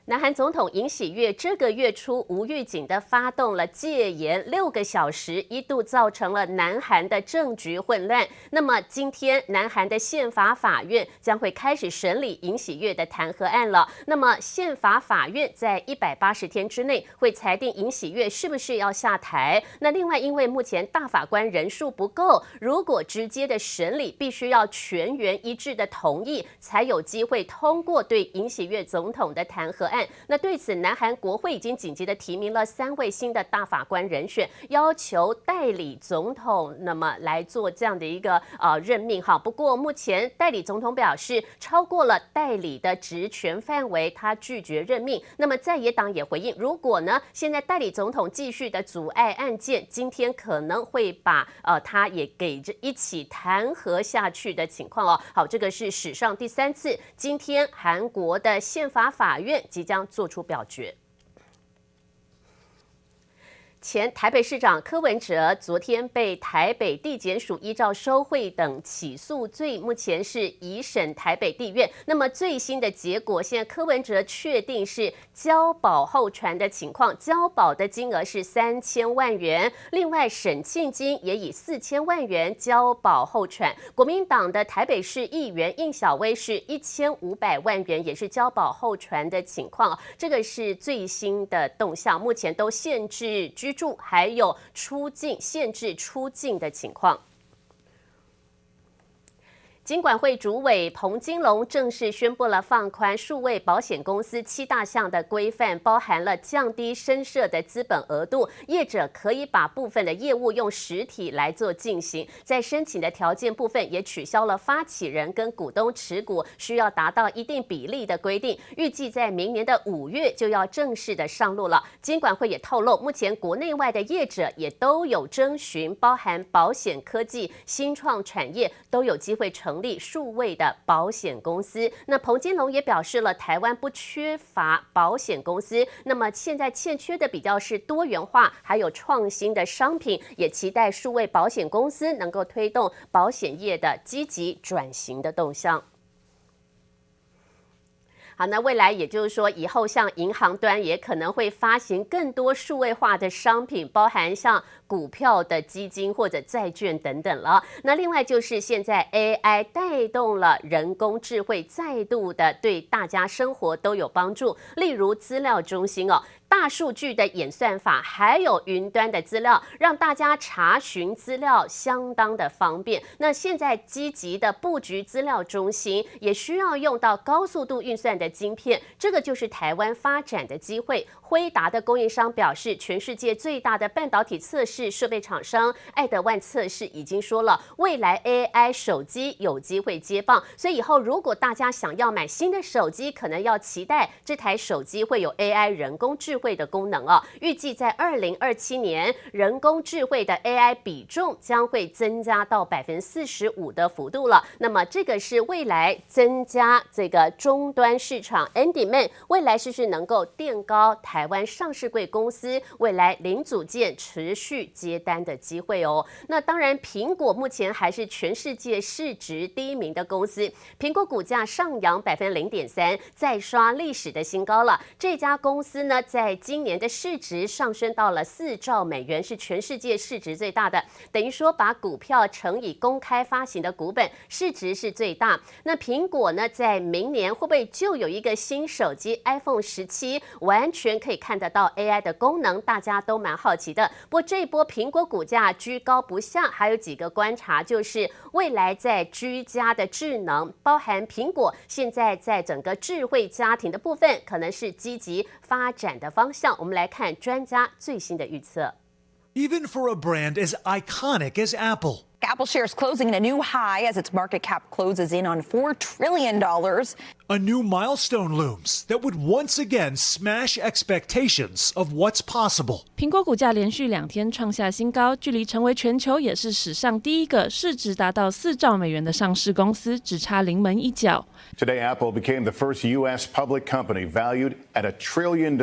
南韩总统尹锡悦这个月初无预警的发动了戒严6个小时，一度造成了南韩的政局混乱。那么今天，南韩的宪法法院将会开始审理尹锡悦的弹劾案了。那么宪法法院在180天之内会裁定尹锡悦是不是要下台。那另外，因为目前大法官人数不够，如果直接的审理必须要全员一致的同意，才有机会通过对尹锡悦总统的弹劾案。那对此，南韩国会已经紧急的提名了3位新的大法官人选，要求代理总统那么来做这样的一个任命哈。不过目前代理总统表示超过了代理的职权范围，他拒绝任命。那么在野党也回应，如果呢现在代理总统继续的阻碍案件，今天可能会把他也给着一起弹劾下去的情况哦。好，这个是史上第3次，今天韩国的宪法法院即将做出表决。前台北市长柯文哲昨天被台北地检署依照收贿等起诉罪，目前是移审台北地院。那么最新的结果，现在柯文哲确定是交保候传的情况，交保的金额是3000万元，另外沈庆金也以4000万元交保候传。国民党的台北市议员应小薇是1500万元，也是交保候传的情况。这个是最新的动向，目前都限制居住还有出境，限制出境的情况。金管会主委彭金龙正式宣布了放宽数位保险公司7大项的规范，包含了降低申设的资本额度，业者可以把部分的业务用实体来做进行。在申请的条件部分也取消了发起人跟股东持股需要达到一定比例的规定，预计在明年的5月就要正式的上路了。金管会也透露，目前国内外的业者也都有征询，包含保险科技、新创产业都有机会成立数位的保险公司。那彭金龙也表示了，台湾不缺乏保险公司，那么现在欠缺的比较是多元化还有创新的商品，也期待数位保险公司能够推动保险业的积极转型的动向。好，那未来也就是说，以后像银行端也可能会发行更多数位化的商品，包含像股票的基金或者债券等等了。那另外就是现在 AI 带动了人工智慧再度的对大家生活都有帮助，例如资料中心哦。大数据的演算法，还有云端的资料，让大家查询资料相当的方便。那现在积极的布局资料中心，也需要用到高速度运算的晶片，这个就是台湾发展的机会。辉达的供应商表示，全世界最大的半导体测试设备厂商爱德万测试已经说了，未来 AI 手机有机会接棒，所以以后如果大家想要买新的手机，可能要期待这台手机会有 AI 人工智慧的功能哦。预计在2027年，人工智慧的 AI 比重将会增加到45%的幅度了。那么这个是未来增加这个终端市场 end demand， 未来是不是能够垫高台湾上市柜公司未来零组件持续接单的机会哦？那当然，苹果目前还是全世界市值第1名的公司，苹果股价上扬0.3%，再刷历史的新高了。这家公司呢，在今年的市值上升到了4兆美元，是全世界市值最大的，等于说把股票乘以公开发行的股本，市值是最大。那苹果呢，在明年会不会就有一个新手机 iPhone 17，完全可以看得到 AI 的功能，大家都蛮好奇的。不过这一波苹果股价居高不下，还有几个观察，就是未来在居家的智能，包含苹果现在在整个智慧家庭的部分，可能是积极发展的方向。我们来看专家最新的预测。Even for a brand as iconic as Apple, Apple shares closing at a new high as its market cap closes in on $4 trillion. a new milestone looms that would once again smash expectations of what's possible. 苹果股价连续2天创下新高，距离成为全球也是史上第一个市值达到4兆美元的上市公司，只差临门一脚。Today, Apple became the first U.S. public company valued at $1 trillion.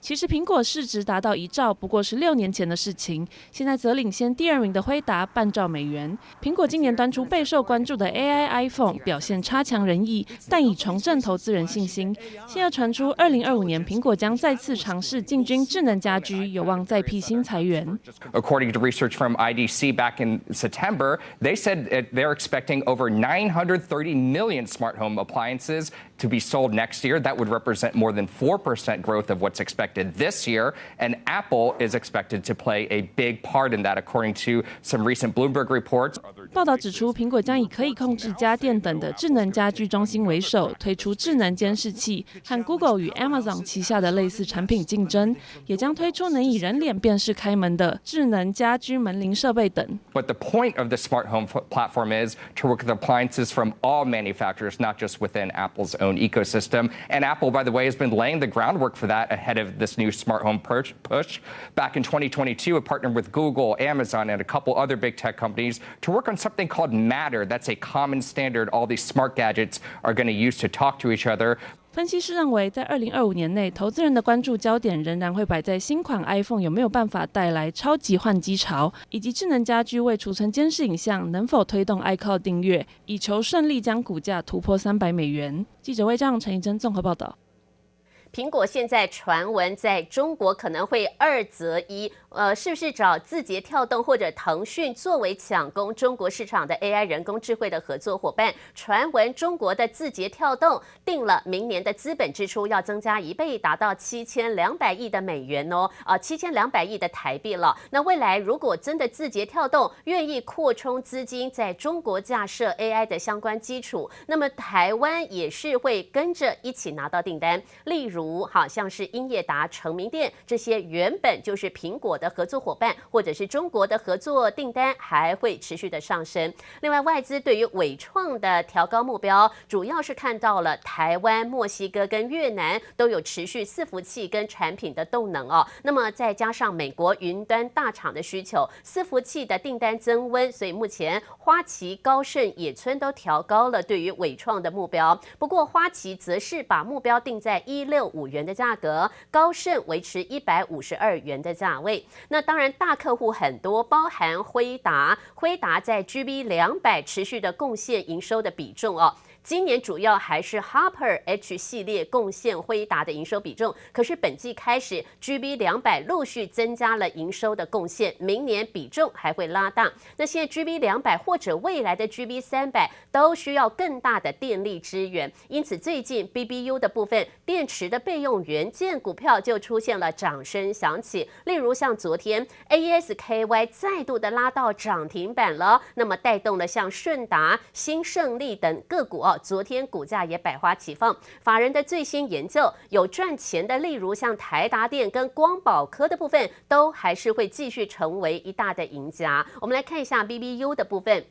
其实苹果市值达到1兆，不过是6年前的事情，现在则领先第2名的辉达半兆美元。元。苹果今年端出备受关注的 AI iPhone， 表现差强人意，但已重振投资人信心。现在传出2025年苹果将再次尝试进军智能家居，有望再辟新裁员。According to research from IDC back in September, they said they're expecting over 930 million smart home appliances to be sold next year. That would represent more than 4% growth of what's expected this year. And Apple is expected to play a big part in that, according to some recent Bloomberg reports. 报道指出，苹果将以可以控制家电等的智能家居中心为首，推出智能监视器，和 Google 与 Amazon 旗下的类似产品竞争，也将推出能以人脸辨识开门的智能家居门铃设备等。But the point of the smart home platform is to work with appliances from all manufacturers, not just within Apple's own ecosystem. And Apple, by the way, has been laying the groundwork for that ahead of this new smart home push. Back in 2022, it partnered with Google, Amazon, and a couple other big tech companies to work on something called Matter. That's a common standard all these smart gadgets are going to use to talk to each other. 分析师认为，在2025年内，投资人的关注焦点仍然会摆在新款 iPhone 有没有办法带来超级换机潮，以及智能家居为储存监视影像能否推动 iCloud 订阅，以求顺利将股价突破$300。记者魏章、陈怡贞综合报道。苹果现在传闻在中国可能会2择1，是不是找字节跳动或者腾讯作为抢攻中国市场的 AI 人工智慧的合作伙伴？传闻中国的字节跳动定了明年的资本支出要增加1倍，达到7200亿的美元哦，7200亿的台币了。那未来如果真的字节跳动愿意扩充资金，在中国架设 AI 的相关基础，那么台湾也是会跟着一起拿到订单，例如好像是英业达、成名店这些原本就是苹果的合作伙伴，或者是中国的合作订单还会持续的上升。另外，外资对于伟创的调高目标，主要是看到了台湾、墨西哥跟越南都有持续伺服器跟产品的动能哦。那么再加上美国云端大厂的需求，伺服器的订单增温，所以目前花旗、高盛、野村都调高了对于伟创的目标。不过花旗则是把目标定在165元的价格，高盛维持152元的价位。那当然，大客户很多，包含辉达在 GB200 持续的贡献营收的比重哦。今年主要还是 Hopper H 系列贡献辉达的营收比重，可是本季开始 GB200 陆续增加了营收的贡献，明年比重还会拉大。那现在 GB200 或者未来的 GB300 都需要更大的电力支援，因此最近 BBU 的部分电池的备用元件股票就出现了掌声响起，例如像昨天 AES-KY 再度的拉到涨停板了，那么带动了像顺达、新胜利等个股昨天股价也百花齐放。法人的最新研究有赚钱的，例如像台达电跟光宝科的部分，都还是会继续成为一大的赢家。我们来看一下 BBU 的部分。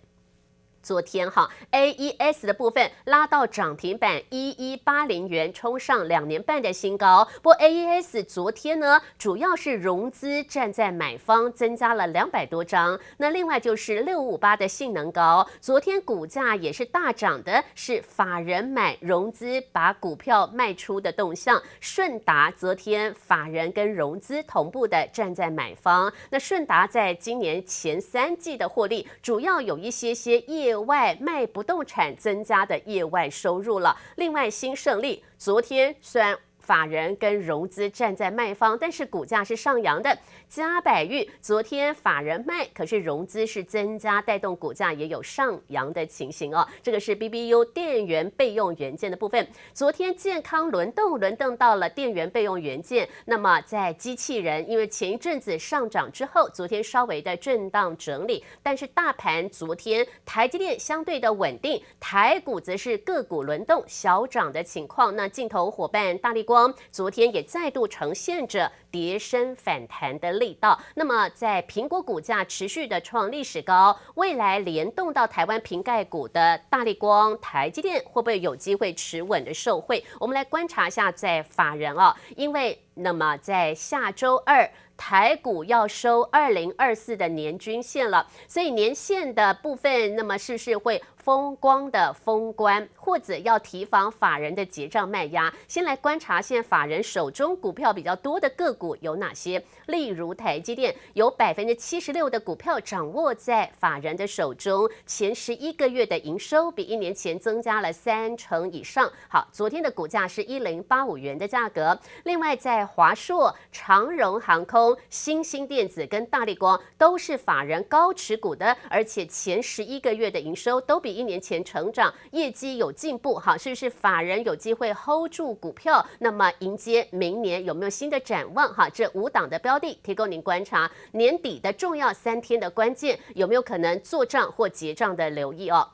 昨天AES 的部分拉到涨停板1180元，冲上2年半的新高。不过 AES 昨天呢，主要是融资站在买方，增加了200多张。那另外就是6558的性能高，昨天股价也是大涨的，是法人买融资把股票卖出的动向。顺达昨天法人跟融资同步的站在买方。那顺达在今年前3季的获利，主要有一些业外卖不动产增加的业外收入了。另外，新胜利昨天虽然法人跟融资站在卖方，但是股价是上扬的。嘉百玉昨天法人卖，可是融资是增加，带动股价也有上扬的情形哦。这个是 BBU 电源备用元件的部分。昨天健康轮动到了电源备用元件，那么在机器人，因为前一阵子上涨之后，昨天稍微的震荡整理，但是大盘昨天台积电相对的稳定，台股则是个股轮动小涨的情况。那镜头伙伴大立光昨天也再度呈现着跌升反弹的力道。那么在苹果股价持续的创历史高，未来联动到台湾瓶盖股的大立光、台积电会不会有机会持稳的受惠？我们来观察一下在法人因为那么在下周二，台股要收2024的年均线了，所以年线的部分，那么是不是会风光的封关，或者要提防法人的结账卖压？先来观察现在法人手中股票比较多的个股有哪些？例如台积电有76%的股票掌握在法人的手中，前11个月的营收比1年前增加了30%以上。好，昨天的股价是1085元的价格。另外，在华硕、长荣航空、新兴电子跟大立光都是法人高持股的，而且前11个月的营收都比1年前成长，业绩有进步。好，是不是法人有机会 hold 住股票？那么迎接明年有没有新的展望？哈，这5档的标的提供您观察，年底的重要3天的关键有没有可能做账或结账的留意哦。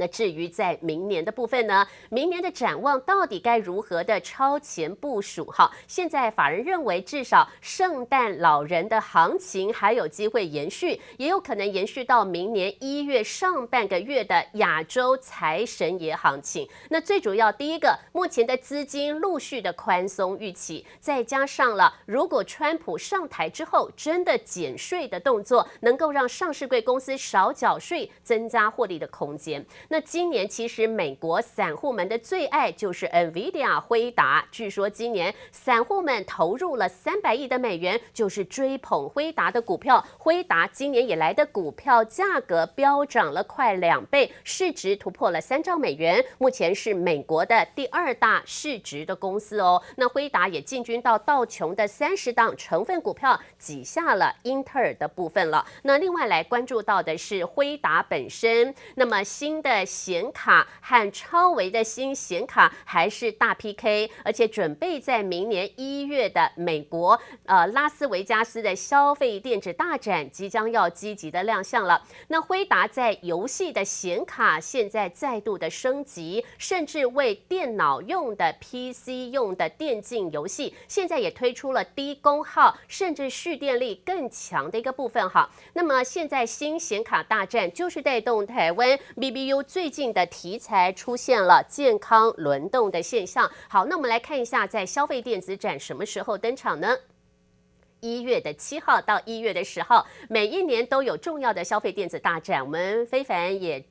那至于在明年的部分呢，明年的展望到底该如何的超前部署？哈，现在法人认为至少圣诞老人的行情还有机会延续，也有可能延续到明年1月上半个月的亚洲财神爷行情。那最主要第一个，目前的资金陆续的宽松预期，再加上了如果川普上台之后真的减税的动作，能够让上市柜公司少缴税，增加获利的空间。那今年其实美国散户们的最爱就是 NVIDIA 辉达，据说今年散户们投入了300亿的美元，就是追捧辉达的股票。辉达今年以来的股票价格飙涨了快2倍，市值突破了3兆美元，目前是美国的第2大市值的公司哦。那辉达也进军到道琼的30档成分股票，挤下了英特尔的部分了。那另外来关注到的是辉达本身，那么新的显卡和超微的新显卡还是大 PK， 而且准备在明年1月的美国拉斯维加斯的消费电子大展即将要积极的亮相了。那辉达在游戏的显卡现在再度的升级，甚至为电脑用的 PC 用的电竞游戏，现在也推出了低功耗甚至蓄电力更强的一个部分哈。那么现在新显卡大战就是带动台湾 BBU最近的题材出现了健康轮动的现象。好，那我们来看一下，在消费电子展什么时候登场呢？1月7号到1月10号，每一年都有重要的消费电子大展。我们非凡也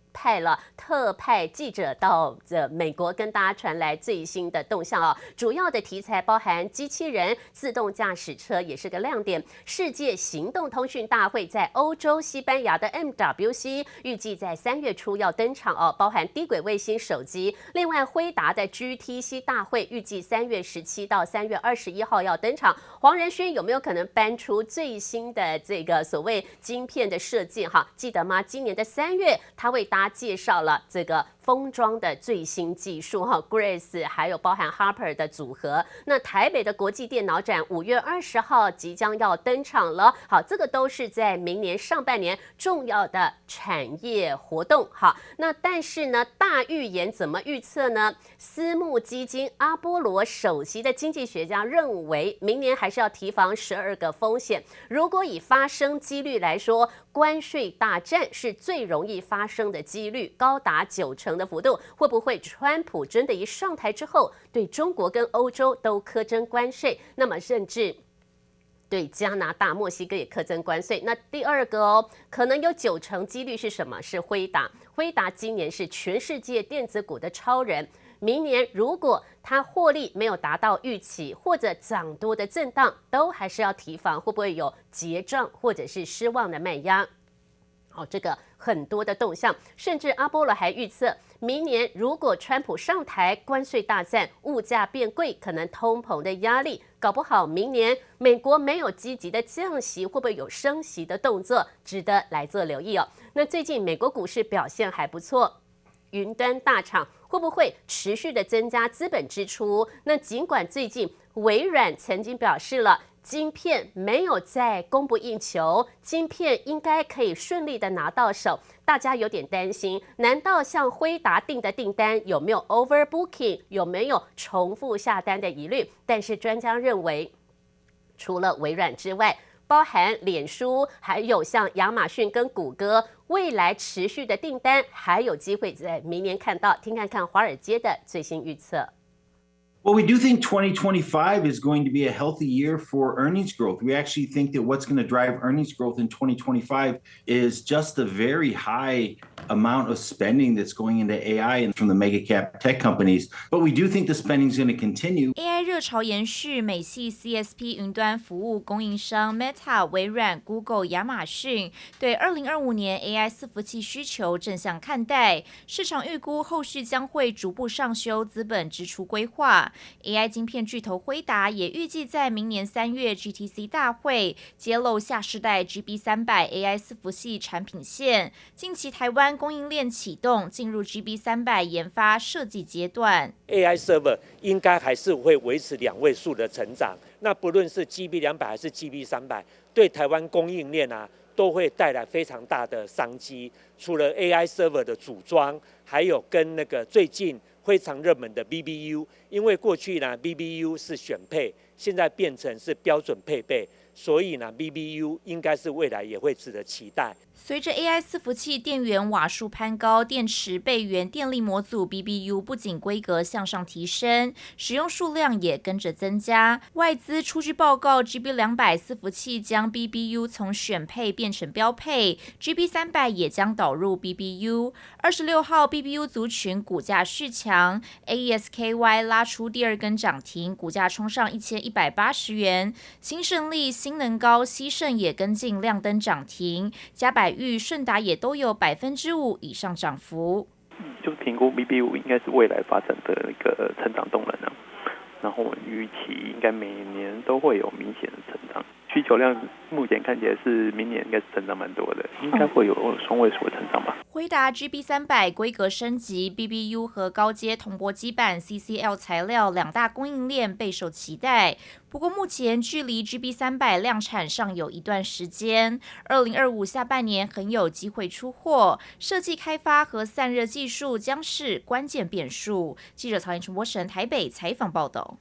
特派记者到美国跟大家传来最新的动向哦。主要的题材包含机器人、自动驾驶车也是个亮点。世界行动通讯大会在欧洲西班牙的 MWC 预计在3月初要登场哦，包含低轨卫星手机。另外，辉达的 GTC 大会预计3月17到3月21号要登场。黄仁勋有没有可能搬出最新的这个所谓晶片的设计？哈，记得吗？今年的3月，他为大家介绍了这个封装的最新技术哈 ，Grace 还有包含 Harper 的组合。那台北的国际电脑展5月20号即将要登场了。好，这个都是在明年上半年重要的产业活动。好，那但是呢，大预言怎么预测呢？私募基金阿波罗首席的经济学家认为，明年还是要提防12个风险。如果以发生几率来说，关税大战是最容易发生的几率，高达90%的幅度。会不会川普真的一上台之后，对中国跟欧洲都苛征关税？那么甚至对加拿大、墨西哥也课征关税。那第2个哦，可能有90%几率是什么？是辉达。辉达今年是全世界电子股的超人。明年如果它获利没有达到预期，或者涨多的震荡，都还是要提防会不会有结账或者是失望的卖压。这个很多的动向，甚至阿波罗还预测，明年如果川普上台，关税大战，物价变贵，可能通膨的压力，搞不好明年美国没有积极的降息，会不会有升息的动作，值得来做留意哦。那最近美国股市表现还不错，云端大厂会不会持续的增加资本支出？那尽管最近微软曾经表示了，晶片没有再供不应求，晶片应该可以顺利的拿到手，大家有点担心，难道像辉达订的订单有没有 overbooking， 有没有重复下单的疑虑？但是专家认为，除了微软之外，包含脸书，还有像亚马逊跟谷歌，未来持续的订单还有机会在明年看到。听看看华尔街的最新预测。Well, we do think 2025 is going to be a healthy year for earnings growth. We actually think that what's going to drive earnings growth in 2025 is just the very high amount of spending that's going into AI and from the mega cap tech companies. But we do think the spending is going to continue. AI 热潮延续，美系 CSP 云端服务供应商 Meta、微软、Google、亚马逊对2025年 AI 伺服器需求正向看待，市场预估后续将会逐步上修资本支出规划。AI 晶片巨头辉达也预计在明年3月 GTC 大会揭露下世代 GB300 AI 伺服器产品线。近期台湾供应链启动，进入 GB300 研发设计阶段。AI server 应该还是会维持2位数的成长。那不论是 GB200 还是 GB300， 对台湾供应链都会带来非常大的商机。除了 AI server 的组装，还有跟那个最近非常热门的 BBU， 因为过去BBU 是选配，现在变成是标准配备，所以BBU 应该是未来也会值得期待。随着 AI 伺服器电源瓦数攀高，电池备源电力模组 BBU 不仅规格向上提升，使用数量也跟着增加。外资出具报告 ，GB200 伺服器将 BBU 从选配变成标配 ，GB300 也将导入 BBU。26号 BBU 族群股价续强 ，AESKY 拉出第2根涨停，股价冲上1180元。新胜利、新能高、西盛也跟进亮灯涨停，嘉百裕、顺达也都有5%以上涨幅。就是评估 BB5 应该是未来发展的一个成长动能然后我们预期应该每年都会有明显的成长，需求量目前看起来是明年应该是成长蛮多的，应该会有双位数的成长吧。辉达 GB300 规格升级 ，BBU 和高阶铜箔基板 CCL 材料2大供应链备受期待。不过目前距离 GB300 量产尚有一段时间，2025下半年很有机会出货。设计开发和散热技术将是关键变数。记者曹彦纯、博神台北采访报道。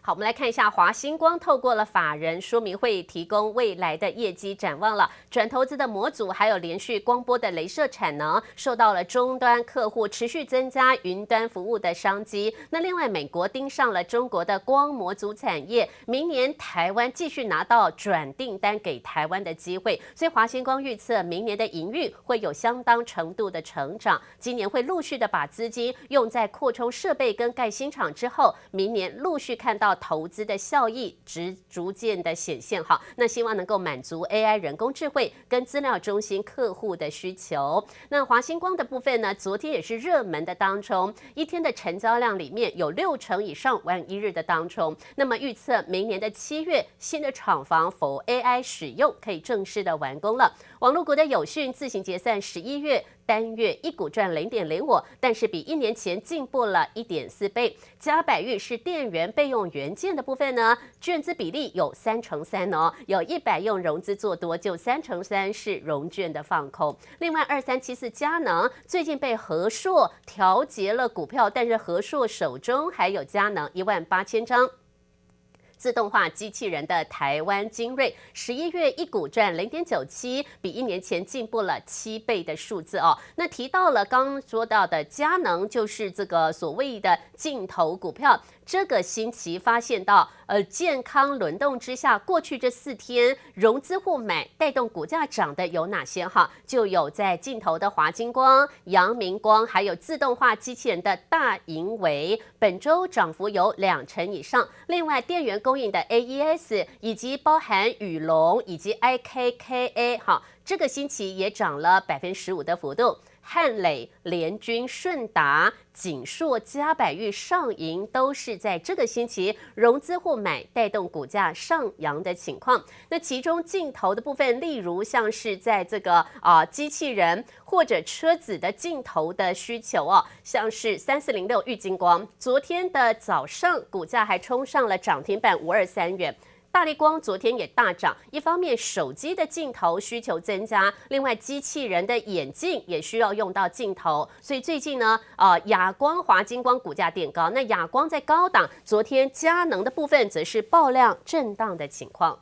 好，我们来看一下华星光透过了法人说明会提供未来的业绩展望了。转投资的模组还有连续光波的雷射产能，受到了终端客户持续增加云端服务的商机。那另外，美国盯上了中国的光模组产业，明年台湾继续拿到转订单给台湾的机会，所以华星光预测明年的营运会有相当程度的成长。今年会陆续的把资金用在扩充设备跟盖新厂之后，明年陆续看到投资的效益逐渐的显现。好，那希望能够满足 AI 人工智慧跟资料中心客户的需求。那华星光的部分呢，昨天也是热门的当冲，一天的成交量里面有60%以上玩一日的当冲。那么预测明年的7月，新的厂房否 AI 使用可以正式的完工了。网络股的友讯自行结算11月。单月一股赚0.05，但是比1年前进步了1.4倍。嘉百裕是电源备用元件的部分呢，券资比例有3%哦，有100用融资做多，就3%是融券的放空。另外2374佳能最近被和硕调节了股票，但是和硕手中还有佳能18000张。自动化机器人的台湾精锐，11月一股赚0.97，比1年前进步了7倍的数字哦。那提到了刚刚说到的佳能，就是这个所谓的镜头股票。这个星期发现到，健康轮动之下，过去这4天融资互买带动股价涨的有哪些哈？就有在镜头的华晶光、阳明光，还有自动化机器人的大盈维，本周涨幅有2%以上。另外，电源供应的 AES 以及包含宇龙以及 IKKA 哈，这个星期也涨了15%的幅度。汉磊、联军、顺达、景硕、嘉百裕、上银都是在这个星期融资互买带动股价上扬的情况。那其中镜头的部分，例如像是在这个机器人或者车子的镜头的需求哦，像是3406玉晶光，昨天的早上股价还冲上了涨停板523元。大立光昨天也大涨，一方面手机的镜头需求增加，另外机器人的眼镜也需要用到镜头，所以最近呢，亚光、华晶光股价垫高，那亚光在高档，昨天佳能的部分则是爆量震荡的情况。